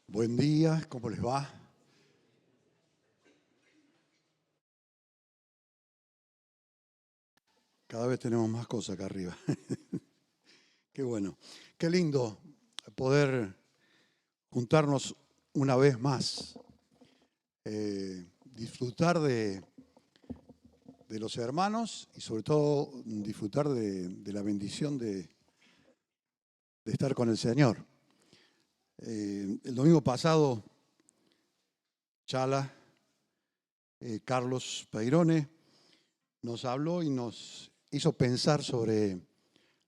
Buen día, ¿cómo les va? Cada vez tenemos más cosas acá arriba. Qué bueno. Qué lindo poder juntarnos una vez más. Disfrutar de los hermanos y sobre todo disfrutar de la bendición de estar con el Señor. El domingo pasado, Chala, Carlos Peirone, nos habló y nos hizo pensar sobre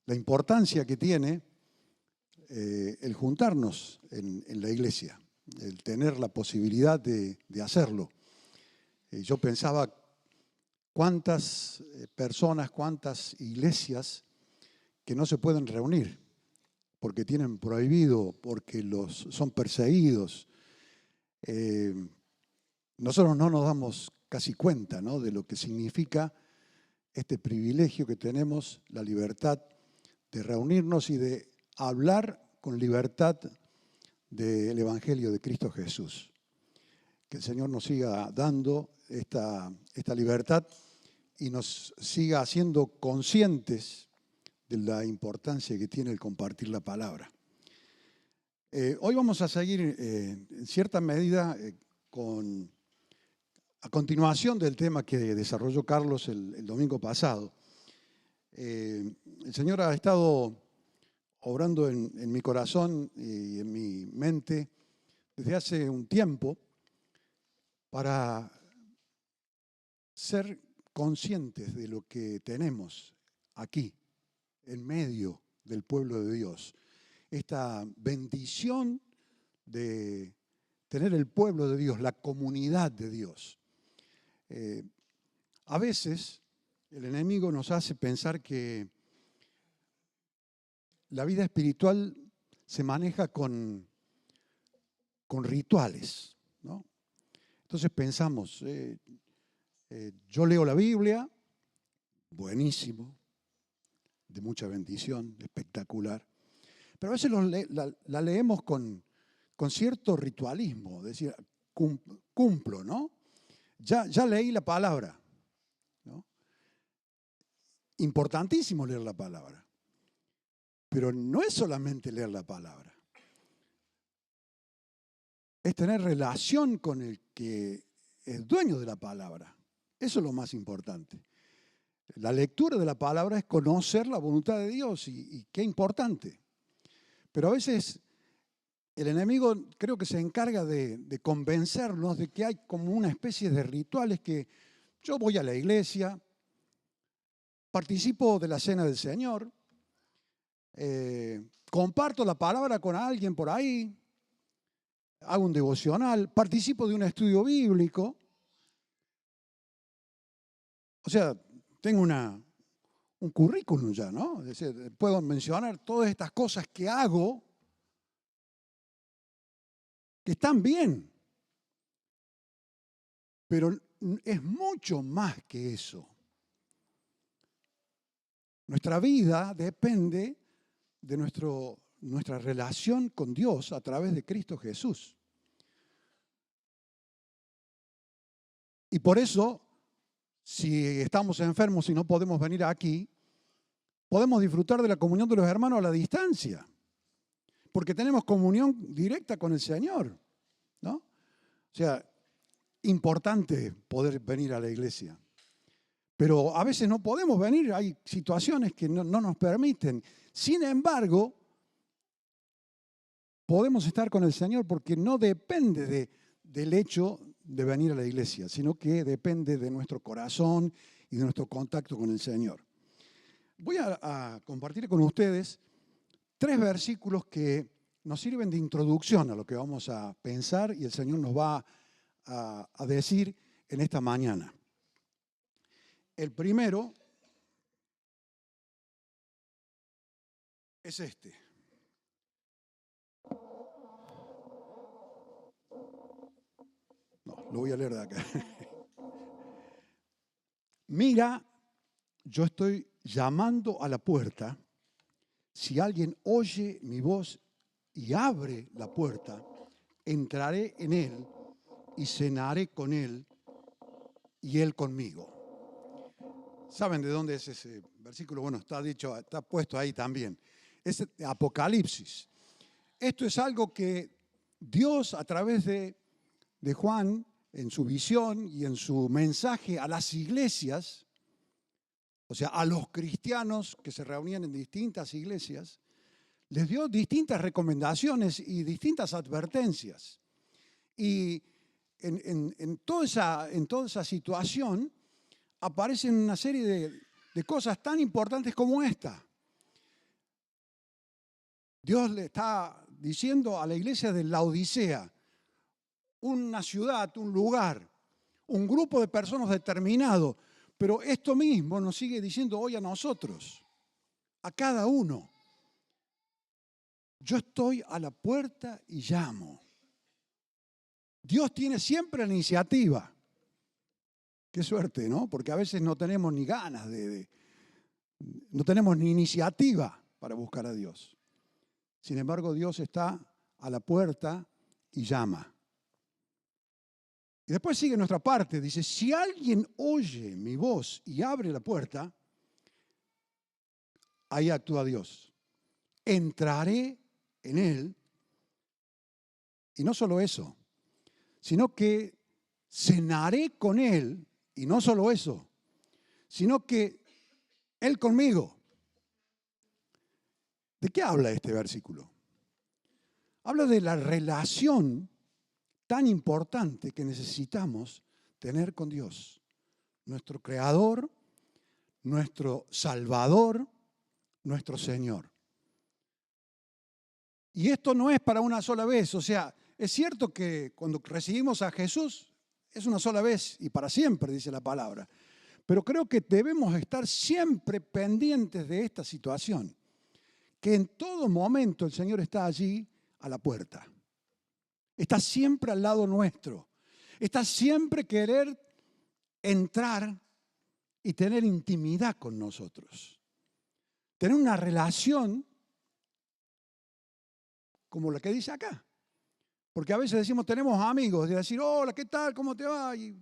la importancia que tiene el juntarnos en la iglesia, el tener la posibilidad de hacerlo. Yo pensaba cuántas personas, cuántas iglesias que no se pueden reunir porque tienen prohibido, porque son perseguidos. Nosotros no nos damos casi cuenta, ¿no?, de lo que significa este privilegio que tenemos, la libertad de reunirnos y de hablar con libertad del Evangelio de Cristo Jesús. Que el Señor nos siga dando esta libertad y nos siga haciendo conscientes de la importancia que tiene el compartir la palabra. Hoy vamos a seguir en cierta medida a continuación del tema que desarrolló Carlos el domingo pasado. El Señor ha estado obrando en mi corazón y en mi mente desde hace un tiempo para ser conscientes de lo que tenemos aquí, en medio del pueblo de Dios. Esta bendición de tener el pueblo de Dios, la comunidad de Dios. A veces el enemigo nos hace pensar que la vida espiritual se maneja con rituales, ¿no? Entonces pensamos, yo leo la Biblia, buenísimo, de mucha bendición, espectacular, pero a veces la leemos con cierto ritualismo, es decir, cumplo, ¿no? Ya leí la palabra, ¿no? Importantísimo leer la palabra, pero no es solamente leer la palabra. Es tener relación con el que es dueño de la palabra. Eso es lo más importante. La lectura de la palabra es conocer la voluntad de Dios y qué importante. Pero a veces el enemigo creo que se encarga de convencernos de que hay como una especie de rituales que yo voy a la iglesia, participo de la cena del Señor, comparto la palabra con alguien por ahí, hago un devocional, participo de un estudio bíblico. O sea, tengo un currículum ya, ¿no? Es decir, puedo mencionar todas estas cosas que hago que están bien, pero es mucho más que eso. Nuestra vida depende de nuestra relación con Dios a través de Cristo Jesús. Y por eso, si estamos enfermos y no podemos venir aquí, podemos disfrutar de la comunión de los hermanos a la distancia, porque tenemos comunión directa con el Señor, ¿no? O sea, importante poder venir a la iglesia. Pero a veces no podemos venir, hay situaciones que no nos permiten. Sin embargo, podemos estar con el Señor porque no depende del hecho de venir a la iglesia, sino que depende de nuestro corazón y de nuestro contacto con el Señor. Voy a compartir con ustedes 3 versículos que nos sirven de introducción a lo que vamos a pensar y el Señor nos va a decir en esta mañana. El primero es este. No, lo voy a leer de acá. Mira, yo estoy llamando a la puerta. Si alguien oye mi voz y abre la puerta, entraré en Él y cenaré con Él y Él conmigo. ¿Saben de dónde es ese versículo? Bueno, está dicho, está puesto ahí también. Es Apocalipsis. Esto es algo que Dios, a través de Juan, en su visión y en su mensaje a las iglesias, o sea, a los cristianos que se reunían en distintas iglesias, les dio distintas recomendaciones y distintas advertencias. Y en toda esa situación aparecen una serie de cosas tan importantes como esta. Dios le está diciendo a la iglesia de Laodicea, una ciudad, un lugar, un grupo de personas determinado, pero esto mismo nos sigue diciendo hoy a nosotros, a cada uno. Yo estoy a la puerta y llamo. Dios tiene siempre la iniciativa. Qué suerte, ¿no? Porque a veces no tenemos ni ganas no tenemos ni iniciativa para buscar a Dios. Sin embargo, Dios está a la puerta y llama. Y después sigue nuestra parte, dice, si alguien oye mi voz y abre la puerta, ahí actúa Dios. Entraré en Él, y no solo eso, sino que cenaré con Él, y no solo eso, sino que Él conmigo. ¿De qué habla este versículo? Habla de la relación tan importante que necesitamos tener con Dios, nuestro Creador, nuestro Salvador, nuestro Señor. Y esto no es para una sola vez, o sea, es cierto que cuando recibimos a Jesús es una sola vez y para siempre, dice la palabra. Pero creo que debemos estar siempre pendientes de esta situación, que en todo momento el Señor está allí a la puerta. Está siempre al lado nuestro. Está siempre querer entrar y tener intimidad con nosotros. Tener una relación como la que dice acá. Porque a veces decimos, tenemos amigos, de decir, hola, ¿qué tal? ¿Cómo te va? Y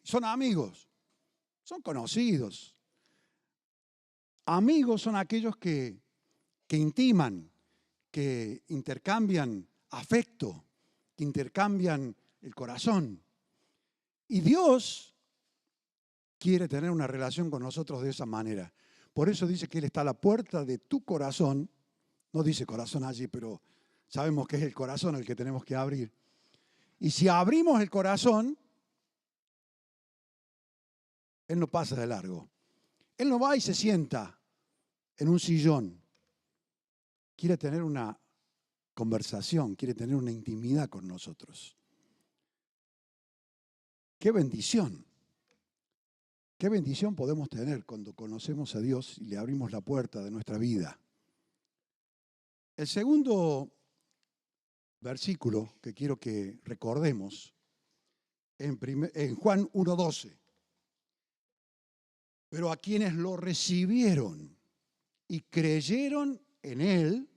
son amigos, son conocidos. Amigos son aquellos que intiman, que intercambian afecto, que intercambian el corazón. Y Dios quiere tener una relación con nosotros de esa manera. Por eso dice que Él está a la puerta de tu corazón. No dice corazón allí, pero sabemos que es el corazón el que tenemos que abrir. Y si abrimos el corazón, Él no pasa de largo. Él no va y se sienta en un sillón. Quiere tener una conversación, quiere tener una intimidad con nosotros. ¡Qué bendición! ¡Qué bendición podemos tener cuando conocemos a Dios y le abrimos la puerta de nuestra vida! El segundo versículo que quiero que recordemos en Juan 1:12. Pero a quienes lo recibieron y creyeron en Él,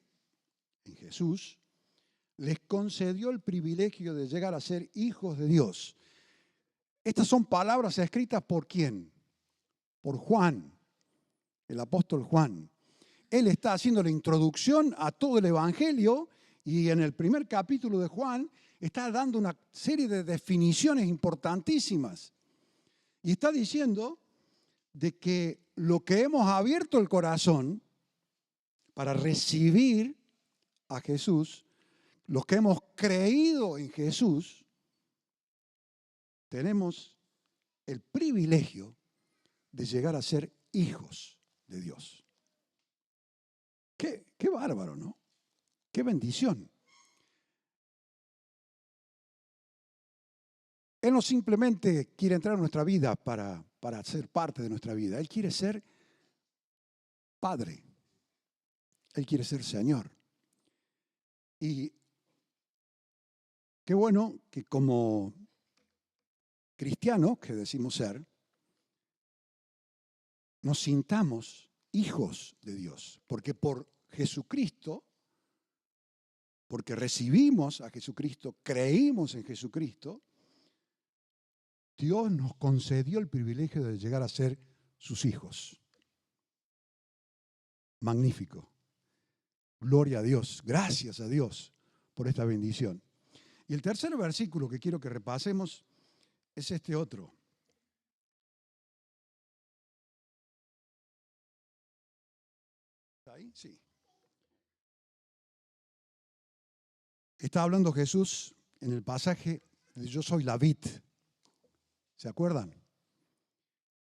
en Jesús, les concedió el privilegio de llegar a ser hijos de Dios. Estas son palabras escritas ¿por quién? Por Juan, el apóstol Juan. Él está haciendo la introducción a todo el Evangelio y en el primer capítulo de Juan está dando una serie de definiciones importantísimas. Y está diciendo de que lo que hemos abierto el corazón para recibir a Jesús, los que hemos creído en Jesús, tenemos el privilegio de llegar a ser hijos de Dios. Qué bárbaro, ¿no? Qué bendición. Él no simplemente quiere entrar en nuestra vida para ser parte de nuestra vida. Él quiere ser Padre. Él quiere ser Señor. Y qué bueno que como cristianos, que decimos ser, nos sintamos hijos de Dios. Porque por Jesucristo porque recibimos a Jesucristo, creímos en Jesucristo, Dios nos concedió el privilegio de llegar a ser sus hijos. Magnífico. Gloria a Dios. Gracias a Dios por esta bendición. Y el tercer versículo que quiero que repasemos es este otro. ¿Está ahí? Sí. Está hablando Jesús en el pasaje de yo soy la vid. ¿Se acuerdan?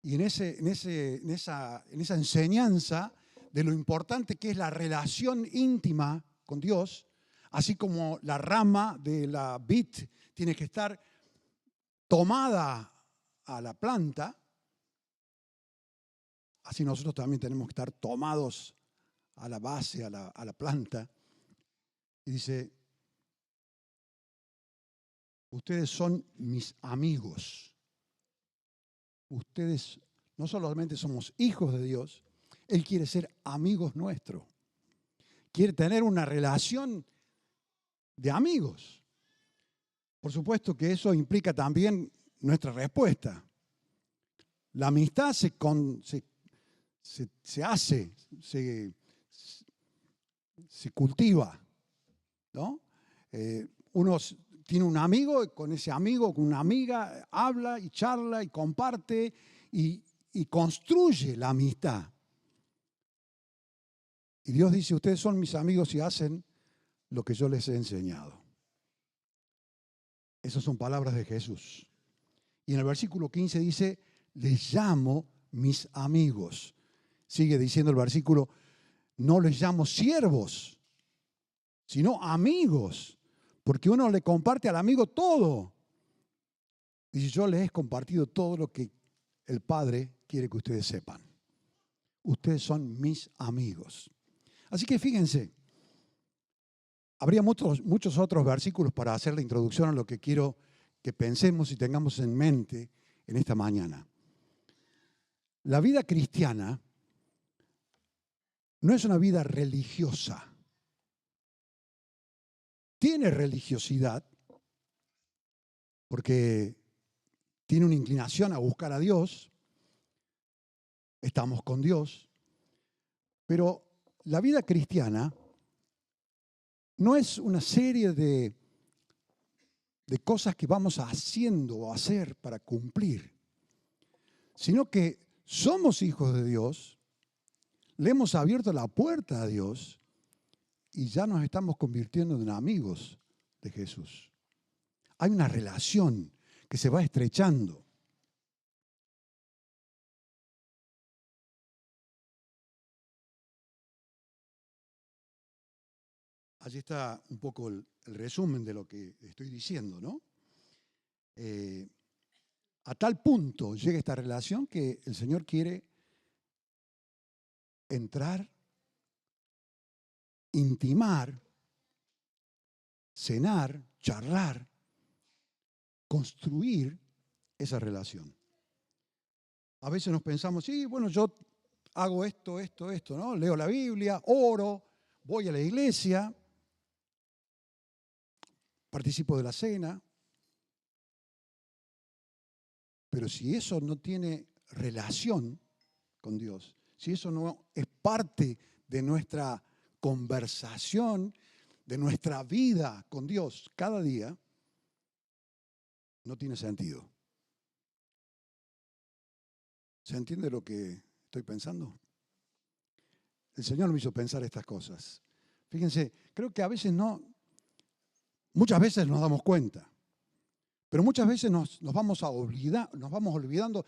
Y en esa enseñanza de lo importante que es la relación íntima con Dios, así como la rama de la vid tiene que estar tomada a la planta, así nosotros también tenemos que estar tomados a la base, a la planta. Y dice, ustedes son mis amigos. Ustedes no solamente somos hijos de Dios, Él quiere ser amigos nuestros. Quiere tener una relación de amigos. Por supuesto que eso implica también nuestra respuesta. La amistad se hace, se cultiva, ¿no? Uno tiene un amigo, y con ese amigo, con una amiga, habla y charla y comparte y construye la amistad. Y Dios dice, ustedes son mis amigos y hacen lo que yo les he enseñado. Esas son palabras de Jesús. Y en el versículo 15 dice, les llamo mis amigos. Sigue diciendo el versículo, no les llamo siervos, sino amigos. Porque uno le comparte al amigo todo. Dice, yo les he compartido todo lo que el Padre quiere que ustedes sepan. Ustedes son mis amigos. Así que fíjense, habría muchos otros versículos para hacer la introducción a lo que quiero que pensemos y tengamos en mente en esta mañana. La vida cristiana no es una vida religiosa. Tiene religiosidad porque tiene una inclinación a buscar a Dios, estamos con Dios, pero la vida cristiana no es una serie de cosas que vamos haciendo o hacer para cumplir, sino que somos hijos de Dios, le hemos abierto la puerta a Dios y ya nos estamos convirtiendo en amigos de Jesús. Hay una relación que se va estrechando. Allí está un poco el resumen de lo que estoy diciendo, ¿no? A tal punto llega esta relación que el Señor quiere entrar, intimar, cenar, charlar, construir esa relación. A veces nos pensamos, sí, bueno, yo hago esto, ¿no? Leo la Biblia, oro, voy a la iglesia, participo de la cena. Pero si eso no tiene relación con Dios, si eso no es parte de nuestra conversación, de nuestra vida con Dios cada día, no tiene sentido. ¿Se entiende lo que estoy pensando? El Señor me hizo pensar estas cosas. Fíjense, creo que a veces muchas veces nos damos cuenta, pero muchas veces nos vamos olvidando,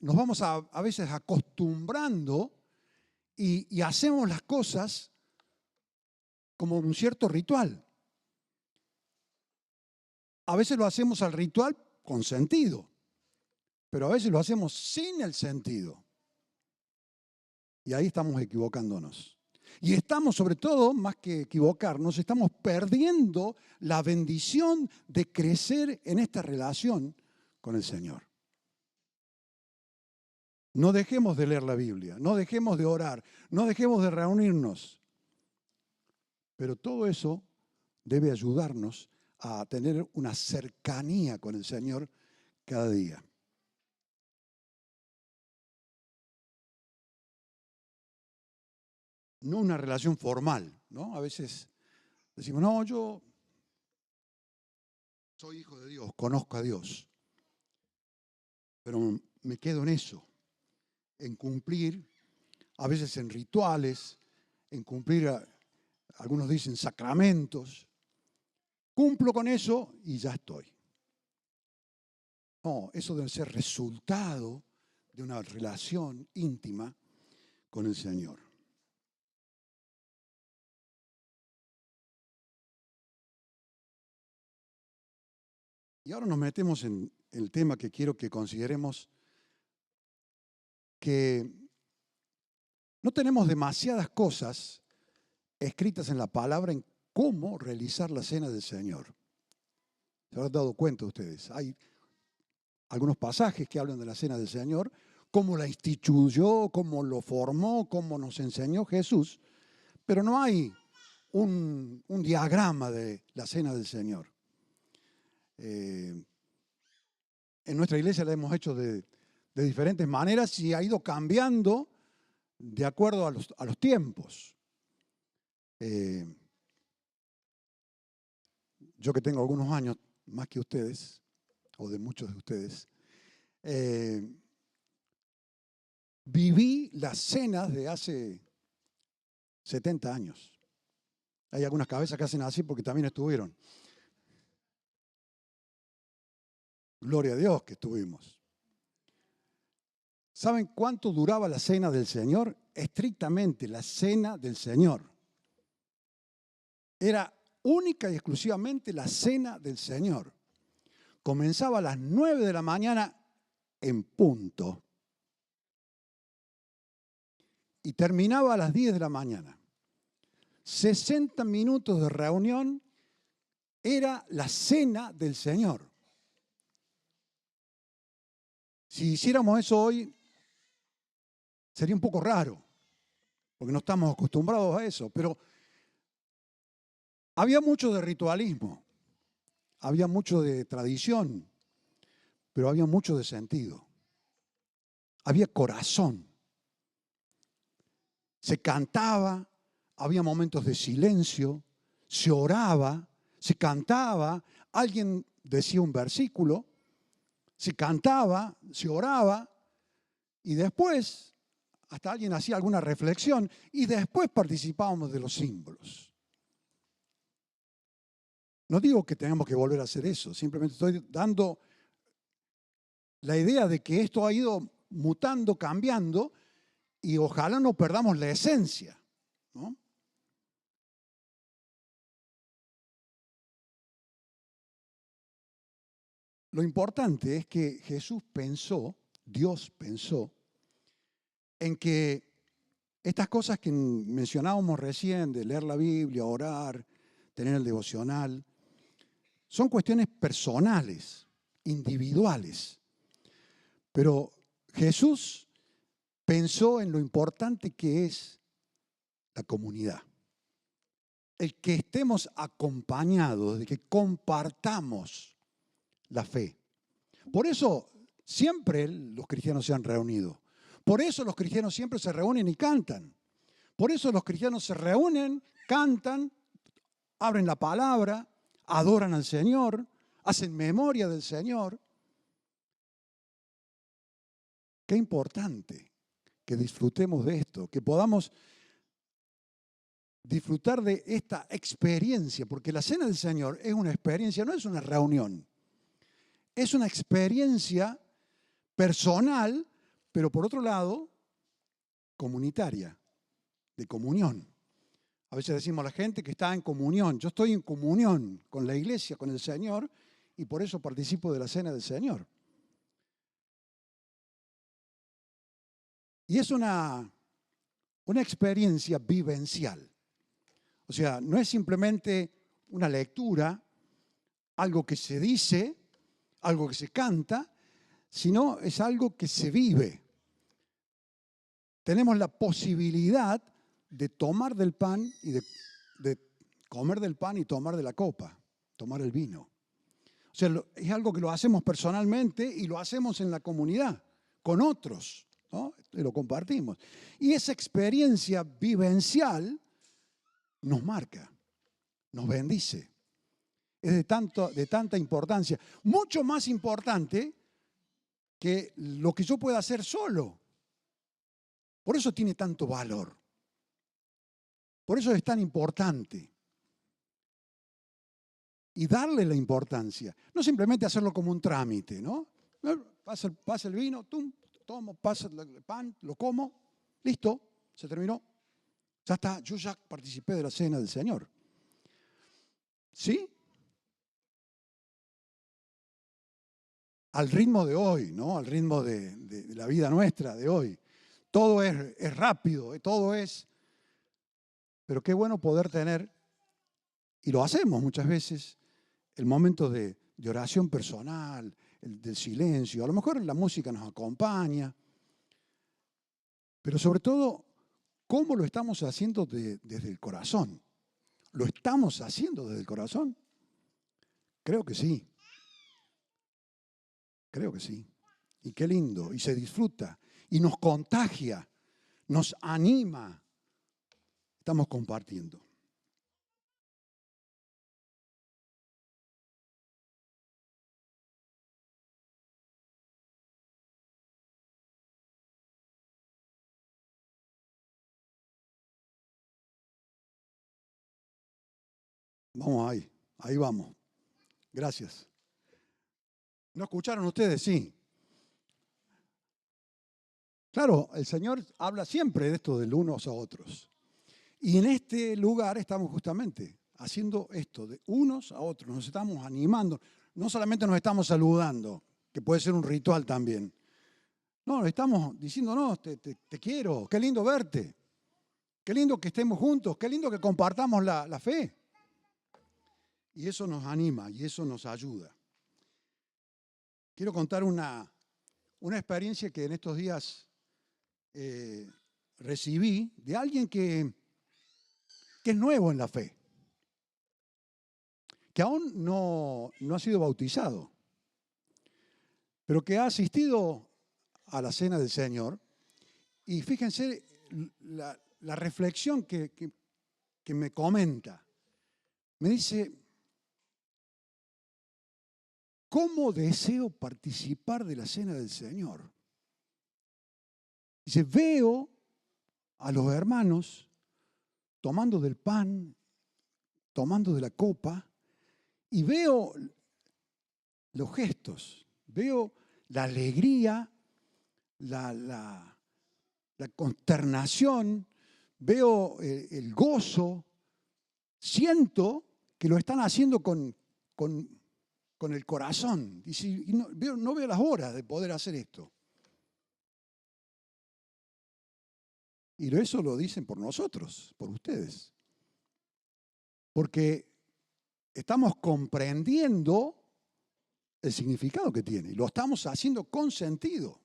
nos vamos a veces acostumbrando y hacemos las cosas como un cierto ritual. A veces lo hacemos al ritual con sentido, pero a veces lo hacemos sin el sentido. Y ahí estamos equivocándonos. Y estamos, sobre todo, más que equivocarnos, estamos perdiendo la bendición de crecer en esta relación con el Señor. No dejemos de leer la Biblia, no dejemos de orar, no dejemos de reunirnos. Pero todo eso debe ayudarnos a tener una cercanía con el Señor cada día. No una relación formal, ¿no? A veces decimos, no, yo soy hijo de Dios, conozco a Dios, pero me quedo en eso, en cumplir, a veces en rituales, en cumplir, algunos dicen sacramentos. Cumplo con eso y ya estoy. No, eso debe ser resultado de una relación íntima con el Señor. Y ahora nos metemos en el tema que quiero que consideremos, que no tenemos demasiadas cosas escritas en la palabra en cómo realizar la cena del Señor. ¿Se habrán dado cuenta ustedes? Hay algunos pasajes que hablan de la cena del Señor, cómo la instituyó, cómo lo formó, cómo nos enseñó Jesús, pero no hay un diagrama de la cena del Señor. En nuestra iglesia la hemos hecho de diferentes maneras y ha ido cambiando de acuerdo a los tiempos. Yo que tengo algunos años más que ustedes, o de muchos de ustedes, viví las cenas de hace 70 años. Hay algunas cabezas que hacen así porque también estuvieron. Gloria a Dios que estuvimos. ¿Saben cuánto duraba la cena del Señor? Estrictamente la cena del Señor. Era única y exclusivamente la cena del Señor. Comenzaba a las 9 de la mañana en punto y terminaba a las 10 de la mañana. 60 minutos de reunión era la cena del Señor. Si hiciéramos eso hoy, sería un poco raro, porque no estamos acostumbrados a eso, pero había mucho de ritualismo, había mucho de tradición, pero había mucho de sentido. Había corazón. Se cantaba, había momentos de silencio, se oraba, se cantaba, alguien decía un versículo, se cantaba, se oraba, y después hasta alguien hacía alguna reflexión, y después participábamos de los símbolos. No digo que tengamos que volver a hacer eso, simplemente estoy dando la idea de que esto ha ido mutando, cambiando, y ojalá no perdamos la esencia, ¿no? Lo importante es que Jesús pensó, Dios pensó, en que estas cosas que mencionábamos recién, de leer la Biblia, orar, tener el devocional, son cuestiones personales, individuales. Pero Jesús pensó en lo importante que es la comunidad. El que estemos acompañados, de que compartamos la fe. Por eso siempre los cristianos se han reunido. Por eso los cristianos siempre se reúnen y cantan. Por eso los cristianos se reúnen, cantan, abren la palabra, adoran al Señor, hacen memoria del Señor. Qué importante que disfrutemos de esto, que podamos disfrutar de esta experiencia, porque la cena del Señor es una experiencia, no es una reunión. Es una experiencia personal, pero por otro lado, comunitaria, de comunión. A veces decimos a la gente que está en comunión. Yo estoy en comunión con la iglesia, con el Señor, y por eso participo de la cena del Señor. Y es una experiencia vivencial. O sea, no es simplemente una lectura, algo que se dice, algo que se canta, sino es algo que se vive. Tenemos la posibilidad de tomar del pan y de comer del pan y tomar de la copa, tomar el vino. O sea, es algo que lo hacemos personalmente y lo hacemos en la comunidad, con otros, ¿no? Y lo compartimos. Y esa experiencia vivencial nos marca, nos bendice. Es de tanta importancia, mucho más importante que lo que yo pueda hacer solo. Por eso tiene tanto valor. Por eso es tan importante. Y darle la importancia. No simplemente hacerlo como un trámite, ¿no? Pasa el vino, tomo, pasa el pan, lo como, listo, se terminó. Ya está, yo ya participé de la cena del Señor. ¿Sí? Al ritmo de hoy, ¿no? Al ritmo de la vida nuestra de hoy. Todo es rápido, todo es... Pero qué bueno poder tener, y lo hacemos muchas veces, el momento de oración personal, del silencio. A lo mejor la música nos acompaña, pero sobre todo, ¿cómo lo estamos haciendo desde el corazón? ¿Lo estamos haciendo desde el corazón? Creo que sí. Creo que sí. Y qué lindo. Y se disfruta. Y nos contagia. Nos anima. Estamos compartiendo. Vamos ahí vamos. Gracias. ¿No escucharon ustedes? Sí. Claro, el Señor habla siempre de esto de unos a otros. Y en este lugar estamos justamente haciendo esto, de unos a otros. Nos estamos animando. No solamente nos estamos saludando, que puede ser un ritual también. No, nos estamos diciendo, no, te quiero, qué lindo verte. Qué lindo que estemos juntos, qué lindo que compartamos la fe. Y eso nos anima y eso nos ayuda. Quiero contar una experiencia que en estos días recibí de alguien que es nuevo en la fe, que aún no ha sido bautizado, pero que ha asistido a la cena del Señor. Y fíjense la reflexión que me comenta. Me dice, ¿cómo deseo participar de la cena del Señor? Dice, veo a los hermanos tomando del pan, tomando de la copa, y veo los gestos, veo la alegría, la consternación, veo el gozo, siento que lo están haciendo con el corazón. Dice, y no veo las horas de poder hacer esto. Y eso lo dicen por nosotros, por ustedes. Porque estamos comprendiendo el significado que tiene. Y lo estamos haciendo con sentido.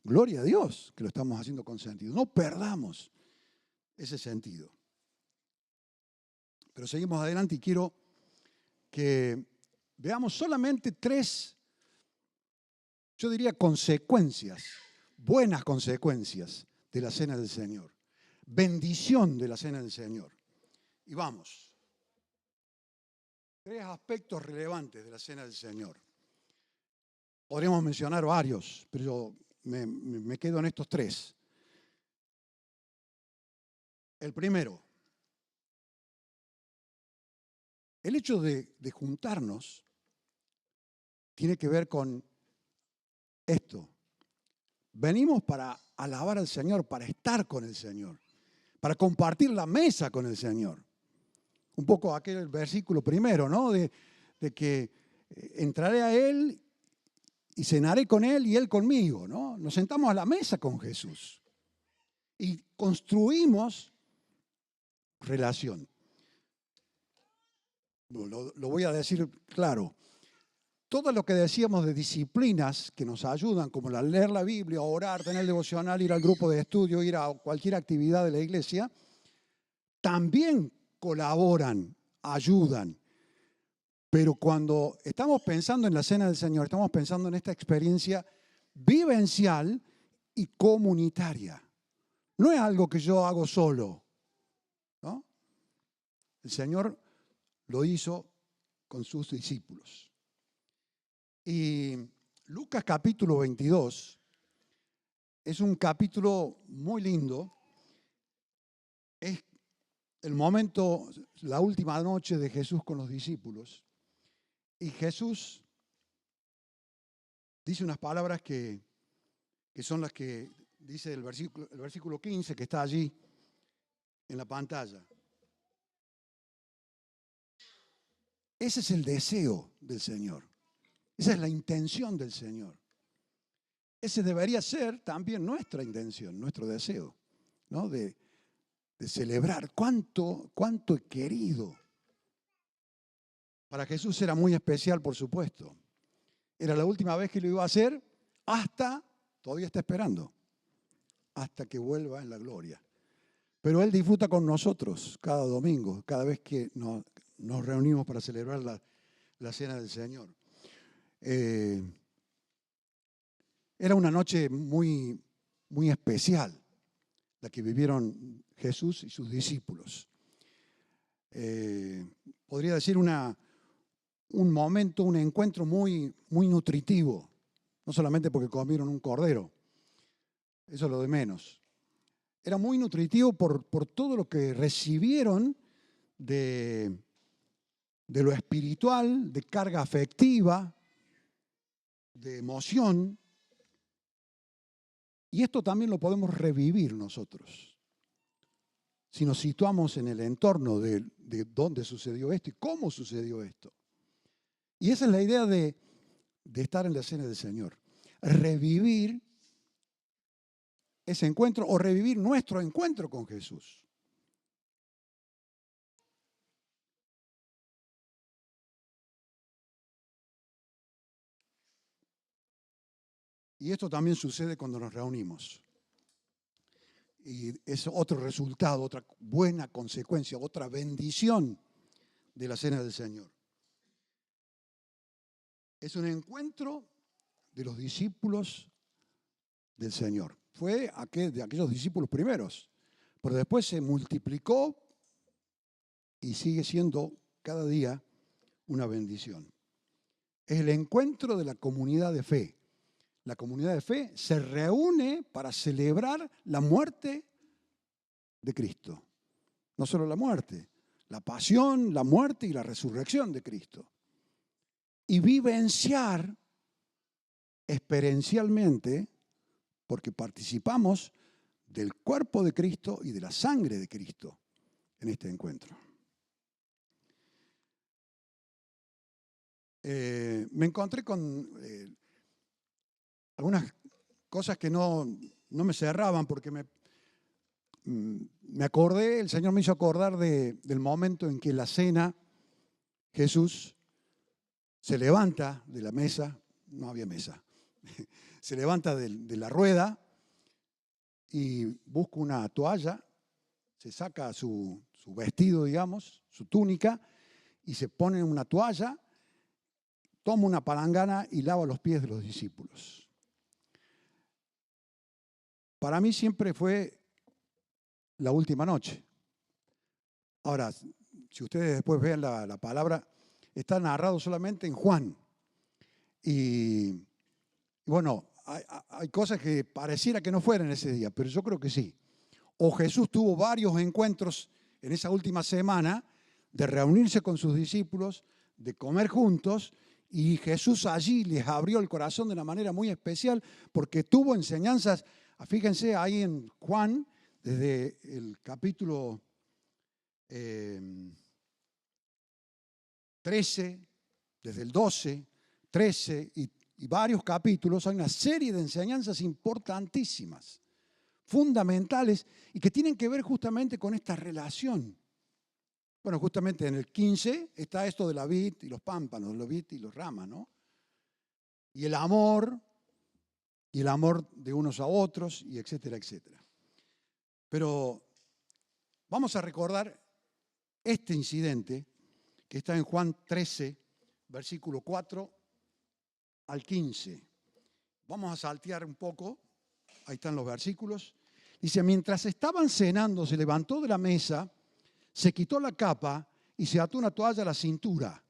Gloria a Dios que lo estamos haciendo con sentido. No perdamos ese sentido. Pero seguimos adelante y quiero que veamos solamente 3, yo diría, consecuencias, buenas consecuencias de la cena del Señor. Bendición de la cena del Señor. Y vamos. 3 aspectos relevantes de la cena del Señor. Podríamos mencionar varios, pero yo me quedo en estos 3. El primero, el hecho de juntarnos tiene que ver con esto. Venimos para alabar al Señor, para estar con el Señor, para compartir la mesa con el Señor. Un poco aquel versículo primero, ¿no? De que entraré a Él y cenaré con Él y Él conmigo, ¿no? Nos sentamos a la mesa con Jesús y construimos relación. Lo voy a decir claro. Todo lo que decíamos de disciplinas que nos ayudan, como leer la Biblia, orar, tener devocional, ir al grupo de estudio, ir a cualquier actividad de la iglesia, también colaboran, ayudan. Pero cuando estamos pensando en la cena del Señor, estamos pensando en esta experiencia vivencial y comunitaria. No es algo que yo hago solo, ¿no? El Señor lo hizo con sus discípulos. Y Lucas capítulo 22 es un capítulo muy lindo. Es el momento, la última noche de Jesús con los discípulos. Y Jesús dice unas palabras que son las que dice el versículo 15 que está allí en la pantalla. Ese es el deseo del Señor. Esa es la intención del Señor. Ese debería ser también nuestra intención, nuestro deseo, ¿no? De celebrar cuánto he querido. Para Jesús era muy especial, por supuesto. Era la última vez que lo iba a hacer todavía está esperando, hasta que vuelva en la gloria. Pero Él disfruta con nosotros cada domingo, cada vez que nos reunimos para celebrar la cena del Señor. Era una noche muy, muy especial la que vivieron Jesús y sus discípulos. Podría decir un momento, un encuentro muy, muy nutritivo, no solamente porque comieron un cordero, eso es lo de menos. Era muy nutritivo por todo lo que recibieron de lo espiritual, de carga afectiva, de emoción. Y esto también lo podemos revivir nosotros. Si nos situamos en el entorno de dónde sucedió esto y cómo sucedió esto. Y esa es la idea de estar en la cena del Señor. Revivir ese encuentro o revivir nuestro encuentro con Jesús. Y esto también sucede cuando nos reunimos. Y es otro resultado, otra buena consecuencia, otra bendición de la cena del Señor. Es un encuentro de los discípulos del Señor. Fue de aquellos discípulos primeros, pero después se multiplicó y sigue siendo cada día una bendición. Es el encuentro de la comunidad de fe. La comunidad de fe se reúne para celebrar la muerte de Cristo. No solo la muerte, la pasión, la muerte y la resurrección de Cristo. Y vivenciar experiencialmente, porque participamos del cuerpo de Cristo y de la sangre de Cristo en este encuentro. Me encontré con algunas cosas que no me cerraban porque me acordé, el Señor me hizo acordar del momento en que la cena Jesús se levanta de la mesa, no había mesa, se levanta de la rueda y busca una toalla, se saca su vestido, digamos, su túnica, y se pone una toalla, toma una palangana y lava los pies de los discípulos. Para mí siempre fue la última noche. Ahora, si ustedes después ven la palabra, está narrado solamente en Juan. Y bueno, hay cosas que pareciera que no fueran ese día, pero yo creo que sí. O Jesús tuvo varios encuentros en esa última semana de reunirse con sus discípulos, de comer juntos, y Jesús allí les abrió el corazón de una manera muy especial porque tuvo enseñanzas. Fíjense ahí en Juan, desde el capítulo 13, desde el 12, 13 y varios capítulos, hay una serie de enseñanzas importantísimas, fundamentales y que tienen que ver justamente con esta relación. Bueno, justamente en el 15 está esto de la vid y los pámpanos, la vid y los ramas, ¿no? Y el amor de unos a otros, y etcétera, etcétera. Pero vamos a recordar este incidente que está en Juan 13, versículo 4 al 15. Vamos a saltear un poco, ahí están los versículos. Dice, mientras estaban cenando, se levantó de la mesa, se quitó la capa y se ató una toalla a la cintura.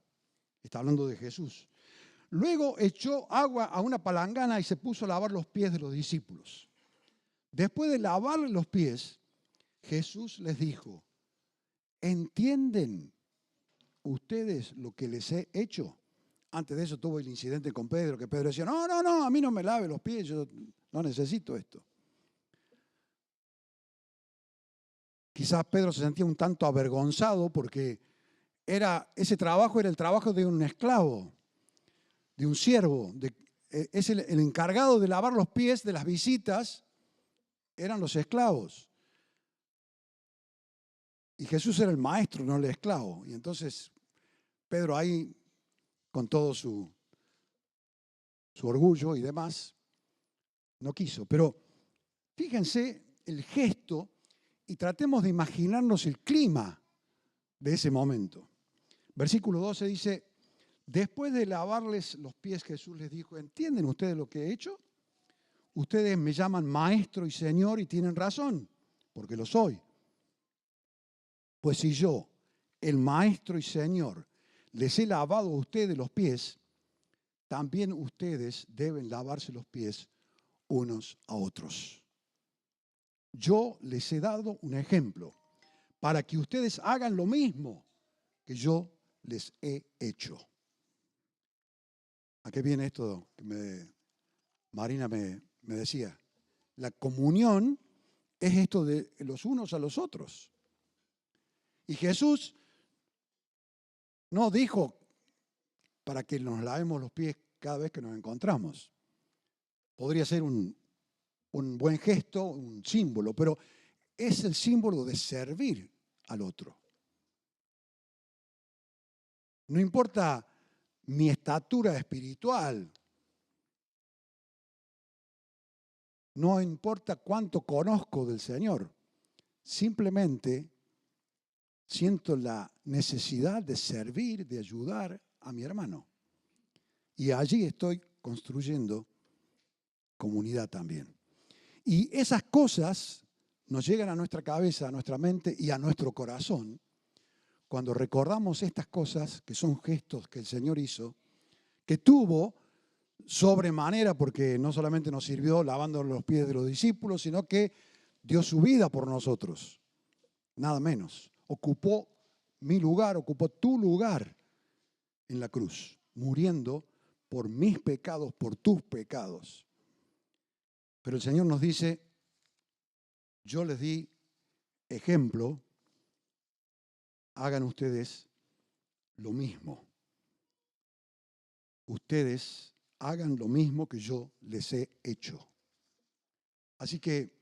Está hablando de Jesús. Luego echó agua a una palangana y se puso a lavar los pies de los discípulos. Después de lavarle los pies, Jesús les dijo, ¿entienden ustedes lo que les he hecho? Antes de eso tuvo el incidente con Pedro, que Pedro decía, no, a mí no me lave los pies, yo no necesito esto. Quizás Pedro se sentía un tanto avergonzado porque ese trabajo era el trabajo de un esclavo, de un siervo. Es el encargado de lavar los pies de las visitas, eran los esclavos. Y Jesús era el maestro, no el esclavo. Y entonces Pedro ahí, con todo su orgullo y demás, no quiso. Pero fíjense el gesto y tratemos de imaginarnos el clima de ese momento. Versículo 12 dice, después de lavarles los pies, Jesús les dijo, ¿entienden ustedes lo que he hecho? Ustedes me llaman maestro y señor y tienen razón, porque lo soy. Pues si yo, el maestro y señor, les he lavado a ustedes los pies, también ustedes deben lavarse los pies unos a otros. Yo les he dado un ejemplo para que ustedes hagan lo mismo que yo les he hecho. ¿A qué viene esto que Marina me decía? La comunión es esto de los unos a los otros. Y Jesús no dijo para que nos lavemos los pies cada vez que nos encontramos. Podría ser un buen gesto, un símbolo, pero es el símbolo de servir al otro. No importa mi estatura espiritual, no importa cuánto conozco del Señor, simplemente siento la necesidad de servir, de ayudar a mi hermano. Y allí estoy construyendo comunidad también. Y esas cosas nos llegan a nuestra cabeza, a nuestra mente y a nuestro corazón cuando recordamos estas cosas que son gestos que el Señor hizo, que tuvo sobremanera porque no solamente nos sirvió lavando los pies de los discípulos, sino que dio su vida por nosotros, nada menos. Ocupó mi lugar, ocupó tu lugar en la cruz, muriendo por mis pecados, por tus pecados. Pero el Señor nos dice, yo les di ejemplo, hagan ustedes lo mismo. Ustedes hagan lo mismo que yo les he hecho. Así que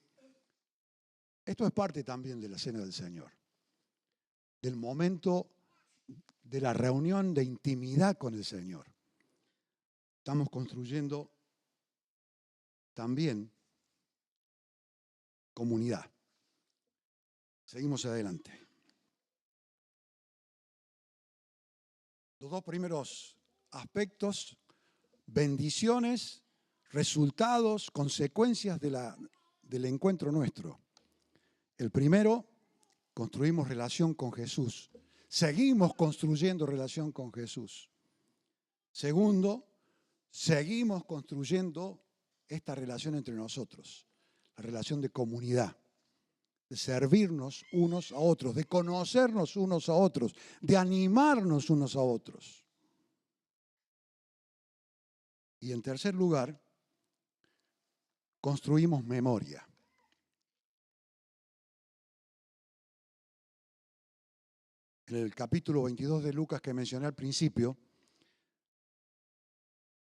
esto es parte también de la cena del Señor, del momento de la reunión de intimidad con el Señor. Estamos construyendo también comunidad. Seguimos adelante. Los dos primeros aspectos, bendiciones, resultados, consecuencias del encuentro nuestro. El primero, construimos relación con Jesús. Seguimos construyendo relación con Jesús. Segundo, seguimos construyendo esta relación entre nosotros, la relación de comunidad, de servirnos unos a otros, de conocernos unos a otros, de animarnos unos a otros. Y en tercer lugar, construimos memoria. En el capítulo 22 de Lucas que mencioné al principio,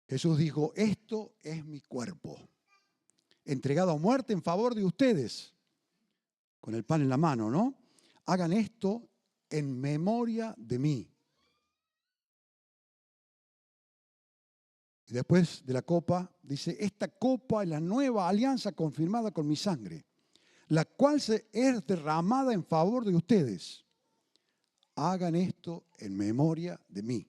Jesús dijo, esto es mi cuerpo, entregado a muerte en favor de ustedes, con el pan en la mano, ¿no? Hagan esto en memoria de mí. Y después de la copa, dice, esta copa es la nueva alianza confirmada con mi sangre, la cual es derramada en favor de ustedes. hagan esto en memoria de mí.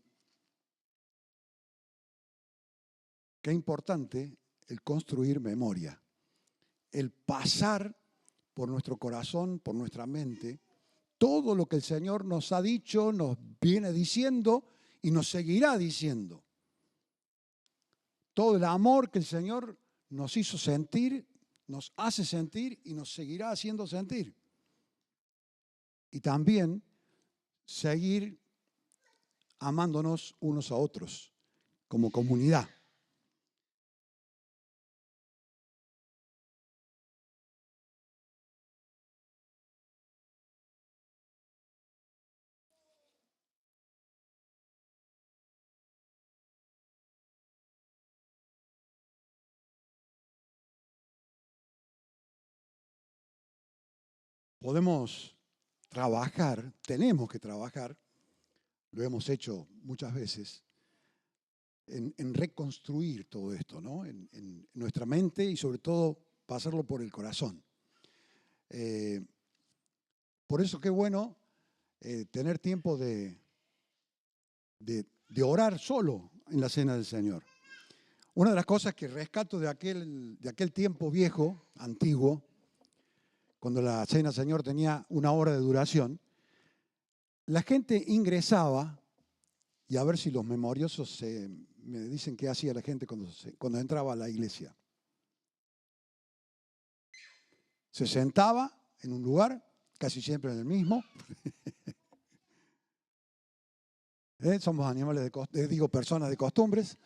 Qué importante el construir memoria, el pasar por nuestro corazón, por nuestra mente, todo lo que el Señor nos ha dicho, nos viene diciendo y nos seguirá diciendo. Todo el amor que el Señor nos hizo sentir, nos hace sentir y nos seguirá haciendo sentir. Y también seguir amándonos unos a otros como comunidad. Podemos trabajar, tenemos que trabajar, lo hemos hecho muchas veces, en reconstruir todo esto, ¿no? En nuestra mente y sobre todo pasarlo por el corazón. Por eso qué bueno tener tiempo de orar solo en la cena del Señor. Una de las cosas que rescato de aquel tiempo viejo, antiguo, cuando la cena del Señor tenía 1 hora de duración, la gente ingresaba, y a ver si los memoriosos me dicen qué hacía la gente cuando entraba a la iglesia. Se sentaba en un lugar, casi siempre en el mismo. Somos animales personas de costumbres.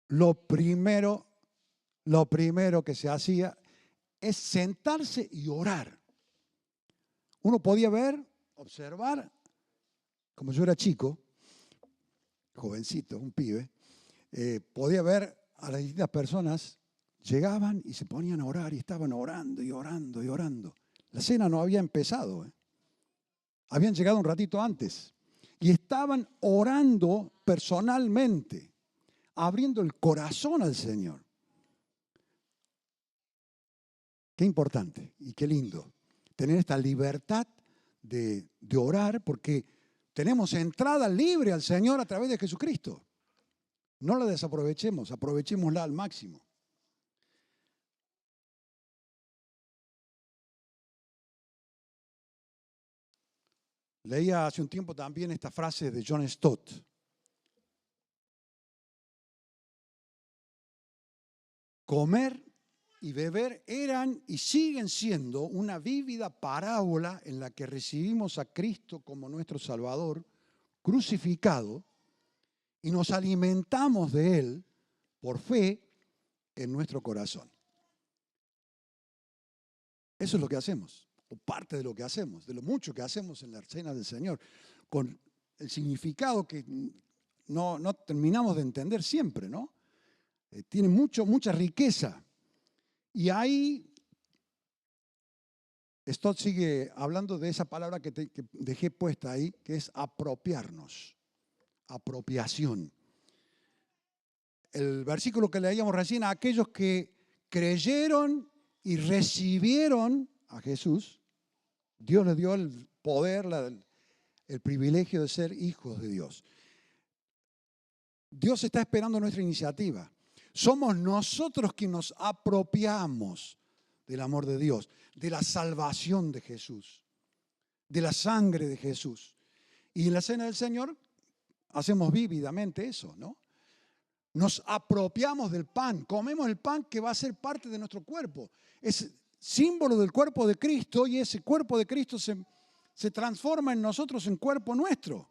Lo primero que se hacía es sentarse y orar. Uno podía ver, observar, como yo era chico, jovencito, un pibe, podía ver a las distintas personas, llegaban y se ponían a orar y estaban orando y orando y orando. La cena no había empezado, habían llegado un ratito antes y estaban orando personalmente, abriendo el corazón al Señor. Qué importante y qué lindo tener esta libertad de orar, porque tenemos entrada libre al Señor a través de Jesucristo. No la desaprovechemos, aprovechémosla al máximo. Leía hace un tiempo también esta frase de John Stott. Comer y beber eran y siguen siendo una vívida parábola en la que recibimos a Cristo como nuestro Salvador, crucificado, y nos alimentamos de Él por fe en nuestro corazón. Eso es lo que hacemos, o parte de lo que hacemos, de lo mucho que hacemos en la cena del Señor, con el significado que no terminamos de entender siempre, ¿no? Tiene mucha riqueza. Y ahí Stott sigue hablando de esa palabra que dejé puesta ahí, que es apropiarnos, apropiación. El versículo que leíamos recién, a aquellos que creyeron y recibieron a Jesús, Dios les dio el poder, el privilegio de ser hijos de Dios. Dios está esperando nuestra iniciativa. Somos nosotros quienes nos apropiamos del amor de Dios, de la salvación de Jesús, de la sangre de Jesús. Y en la cena del Señor hacemos vívidamente eso, ¿no? Nos apropiamos del pan, comemos el pan que va a ser parte de nuestro cuerpo. Es símbolo del cuerpo de Cristo y ese cuerpo de Cristo se transforma en nosotros en cuerpo nuestro.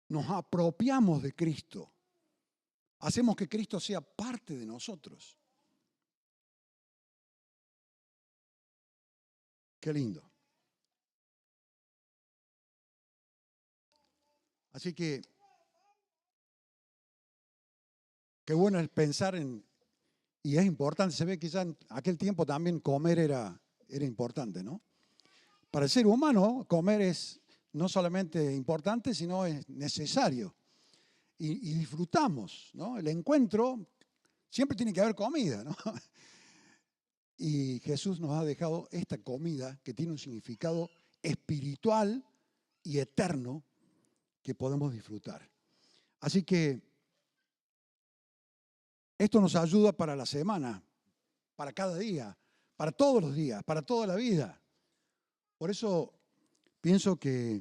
Nos apropiamos de Cristo. Hacemos que Cristo sea parte de nosotros. Qué lindo. Así que, qué bueno es pensar y es importante, se ve que ya en aquel tiempo también comer era importante, ¿no? Para el ser humano, comer es no solamente importante, sino es necesario. Y disfrutamos, ¿no? El encuentro, siempre tiene que haber comida, ¿no? Y Jesús nos ha dejado esta comida que tiene un significado espiritual y eterno que podemos disfrutar. Así que esto nos ayuda para la semana, para cada día, para todos los días, para toda la vida. Por eso pienso que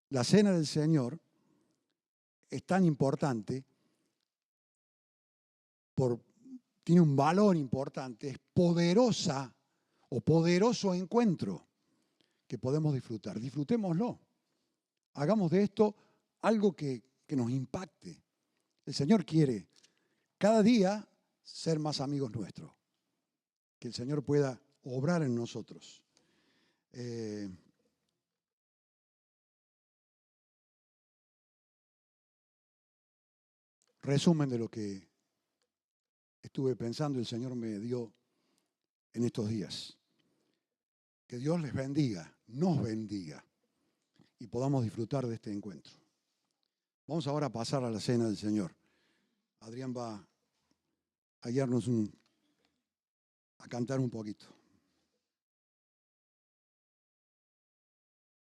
la cena del Señor es tan importante, tiene un valor importante, es poderosa o poderoso encuentro que podemos disfrutar. Disfrutémoslo. Hagamos de esto algo que nos impacte. El Señor quiere cada día ser más amigos nuestros. Que el Señor pueda obrar en nosotros. Resumen de lo que estuve pensando, el Señor me dio en estos días. Que Dios les bendiga, nos bendiga y podamos disfrutar de este encuentro. Vamos ahora a pasar a la cena del Señor. Adrián va a guiarnos a cantar un poquito.